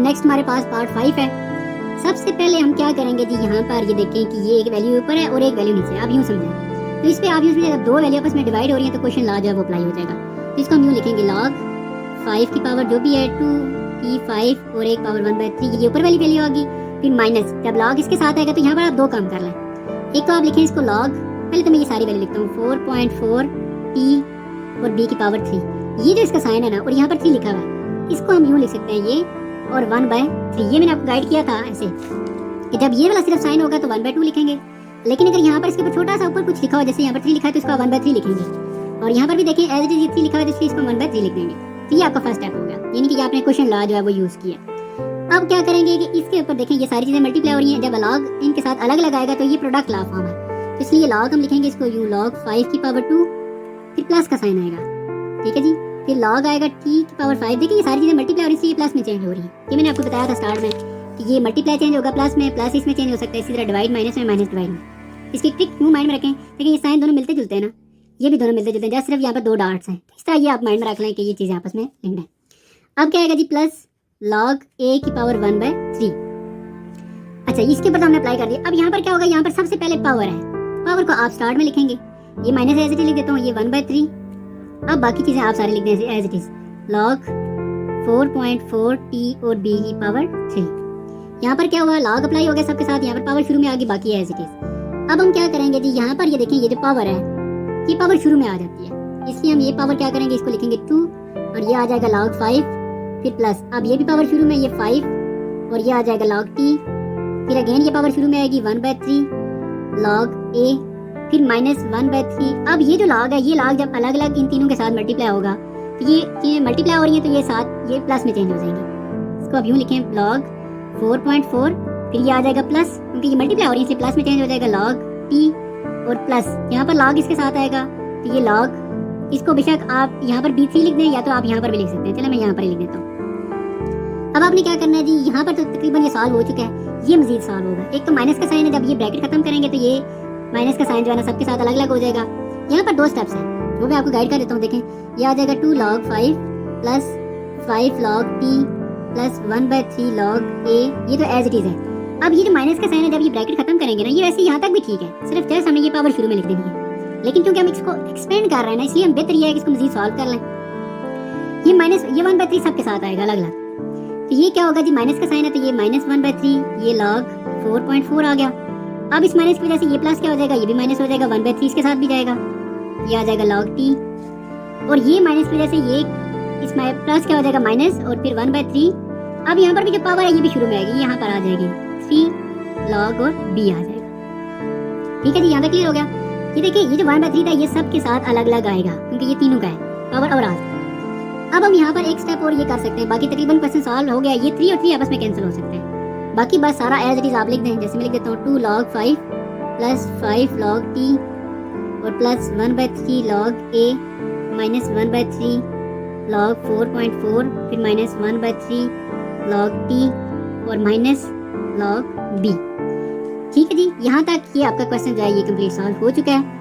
Next हमारे पास part 5 है। सबसे पहले हम क्या करेंगे जी, यहाँ पर ये देखें कि ये एक वैल्यू ऊपर है और एक वैल्यू नीचे है। आप यूँ समझें, तो इस पे आप यूँ समझें, जब दो वैल्यू आपस में डिवाइड हो रही है तो क्वेश्चन लॉ जो है वो अप्लाई हो जाएगा। तो इसको हम यूँ लिखेंगे, लॉग 5 की पावर जो भी है 2 की 5 और एक पावर 1/3, ये ऊपर वाली वैल्यू होगी। फिर माइनस, जब लॉग इसके साथ आएगा तो यहाँ पर आप दो काम कर लें। एक तो आप लिखें इसको लॉग, पहले तो मैं ये सारी वैल्यू लिखता हूँ, 4.4 t और b की पावर 3। ये जो इसका साइन है ना, और यहाँ पर 3 लिखा हुआ है, इसको हम यूँ लिख सकते हैं ये और 1/3। ये मैंने आपको गाइड किया था ऐसे कि जब ये वाला सिर्फ साइन होगा तो 1/2 लिखेंगे, लेकिन अगर यहाँ पर इसके ऊपर छोटा सा ऊपर कुछ लिखा हो, जैसे यहाँ पर 3 लिखा है तो इसका 1/3 लिखेंगे, और यहाँ पर भी देखें एज इट इज 3 लिखा है तो इसको 1/3 लिख देंगे। तो ये आपका फर्स्ट स्टेप हो गया, यानी कि आपने क्वेश्चन लॉ जो है वो यूज किया। अब क्या करेंगे कि इसके ऊपर देखें ये सारी चीजें मल्टीप्लाई हो रही हैं, जब लॉग इनके साथ अलग अलग आएगा तो ये प्रोडक्ट लॉ फॉर्म है, तो इसलिए लॉग हम लिखेंगे इसको यूं, लॉग 5 की पावर 2, फिर प्लस का साइन आएगा, ठीक है जी। फिर लॉग आएगा t की पावर 5। देखिए ये सारी चीजें मल्टीप्लाई हो रही है, ये प्लस में चेंज हो रही है। ये मैंने आपको बताया था स्टार्ट में कि ये मल्टीप्लाई चेंज होगा प्लस में, प्लस इसमें चेंज हो सकता है, इसी तरह डिवाइड माइनस में, माइनस डिवाइड में। इसकी ट्रिक क्यों माइंड में रखें, लेकिन ये साइन दोनों मिलते जुलते हैं ना, ये भी दोनों मिलते जुलते हैं, जैसे सिर्फ यहाँ पर दो डॉट्स हैं, इस तरह ये आप माइंड में रख लें कि ये चीज़ें आपस में लिंक्ड हैं। अब क्या आएगा जी, प्लस लॉग a की पावर 1/3। अच्छा, इसके ऊपर तो हमने अप्लाई कर दिया। अब यहाँ पर क्या होगा, यहाँ पर सबसे पहले पावर है, पावर को आप स्टार्ट में लिखेंगे, ये माइनस एज इट इज लिख देता हूँ, ये 1/3। अब बाकी चीज़ें आप सारी लिख दें as it is, log 4.4 t और b की पावर 3। यहाँ पर क्या हुआ, लॉग अप्लाई हो गया सबके साथ, यहाँ पर पावर शुरू में आ गई, बाकी एज इट इज। अब हम क्या करेंगे जी, यहाँ पर ये देखें ये जो पावर है ये पावर शुरू में आ जाती है, इसलिए हम ये पावर क्या करेंगे, इसको लिखेंगे 2 और ये आ जाएगा लॉग 5, फिर प्लस, अब ये भी पावर शुरू में, ये 5 और ये आ जाएगा लॉग t, फिर अगेन ये पावर शुरू में आएगी 1/3 लॉग a, फिर माइनस 1/3। अब ये जो लॉग है, ये लॉग जब अलग अलग इन तीनों के साथ मल्टीप्लाई होगा तो ये चीजें मल्टीप्लाई हो रही है तो ये साथ ये प्लस में चेंज हो जाएंगी। इसको अब यूँ लिखें, लॉग 4.4, फिर ये आ जाएगा प्लस, क्योंकि ये मल्टीप्लाई हो रही है इसलिए प्लस में चेंज हो जाएगा, लॉग t और प्लस, यहाँ पर लॉग इसके साथ आएगा तो ये लॉग, इसको बेशक आप यहाँ पर b3 लिख दें या तो आप यहाँ पर भी लिख सकते हैं, चलो मैं यहाँ पर लिख देता हूँ। अब आपने क्या करना है जी, यहाँ पर तो तकरीबन ये सॉल्व हो चुका है, ये मजीद सॉल्व होगा। एक तो माइनस का साइन है, जब ये ब्रैकेट खत्म करेंगे तो ये माइनस का साइन जो है ना सबके साथ अलग अलग हो जाएगा। यहाँ पर दो स्टेप्स हैं वो मैं आपको गाइड कर देता हूँ। देखें ये आ जाएगा 2 log 5 plus 5 log t plus 1/3 log a, ये तो एज इट इज है। अब ये जो माइनस का साइन है, जब ये ब्रैकेट खत्म करेंगे ना, ये वैसे यहाँ तक भी ठीक है, सिर्फ जस्ट हमने ये पावर शुरू में लिख देनी है, लेकिन क्योंकि हम इसको एक्सपेंड कर रहे हैं ना, इसलिए हम बेहतर ये है कि इसको मजीद सॉल्व कर लें। ये माइनस, ये 1/3 सबके साथ आएगा अलग अलग, तो ये क्या होगा जी, माइनस का साइन है तो ये माइनस 1/3, ये log 4.4 आ गया। अब इस माइनस की वजह से ये प्लस क्या हो जाएगा, ये भी माइनस हो जाएगा, 1/3 इसके साथ भी जाएगा, ये आ जाएगा log t, और ये माइनस की वजह से ये इसमें प्लस क्या हो जाएगा, माइनस, और फिर 1/3। अब यहाँ पर भी जो पावर है ये भी शुरू में आएगी, यहाँ पर आ जाएगी 3 log और b आ जाएगा। ठीक है जी, यहाँ तक क्लियर हो गया। ये देखिए ये जो 1/3 था ये सब के साथ अलग अलग आएगा, क्योंकि ये तीनों का है पावर और आज। अब हम यहाँ पर एक स्टेप और ये कर सकते हैं, बाकी तकरीबन क्वेश्चन सॉल्व हो गया। ये 3 और 3 आपस में कैंसिल हो सकते हैं, बाकी बस सारा एज इट इज आप लिख दें। जैसे मैं लिख देता हूँ 2 log 5 प्लस 5 log t और plus 1/3 log a minus 1/3 log 4.4, फिर माइनस 1/3 log t और माइनस log b। ठीक है जी, यहाँ तक ये आपका क्वेश्चन जो है ये कंप्लीट सॉल्व हो चुका है।